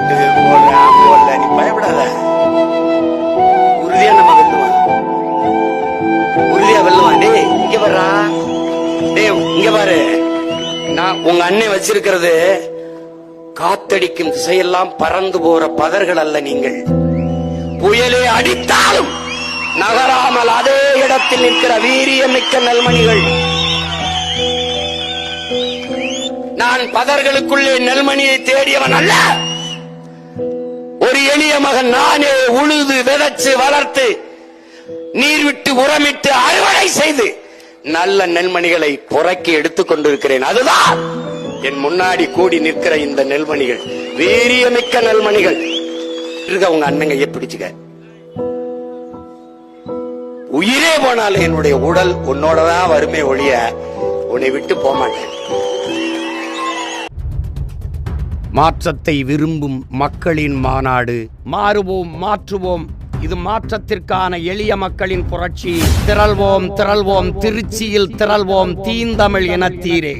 போட்டு போடல, நீ பயப்படாத. உறுதியா நம்ம வெல்லுவான், உறுதியா வெல்லுவான். டேய் இங்க வர்றா, டேய் இங்க பாரு. நான் உங்க அண்ணன் வச்சிருக்கிறது காத்தடிக்கும் திசையெல்லாம் பறந்து போற பதர்கள் அல்ல. நீங்கள் புயலே அடித்தாலும் நகராமல் அதே இடத்தில் நிற்கிற வீரியமிக்க நெல்மணிகள். நான் பதர்களுக்குள்ளே நெல்மணியை தேடியவன் அல்ல. ஒரு எளிய மகன் நானே உழுது விதைச்சு வளர்த்து நீர் விட்டு உரமிட்டு அறுவடை செய்து நல்ல நெல்மணிகளை புறக்கி எடுத்துக் கொண்டிருக்கிறேன். அதுதான் என் முன்னாடி கூடி நிற்கிற இந்த நெல்மணிகள், வீரியமிக்க நெல்மணிகள். உங்க அண்ணங்க பிடிச்சுக்க, உயிரே போனாலும் என்னுடைய உடல் உன்னோடதான் வருமே ஒழிய உன்னை விட்டு போக மாட்டேன். மாற்றத்தை விரும்பும் மக்களின் மாநாடு. மாறுவோம், மாற்றுவோம். இது மாற்றத்திற்கான எளிய மக்களின் புரட்சி. திரள்வோம், திரள்வோம், திருச்சியில் திரள்வோம், தீந்தமிழ் இனத்தீரே.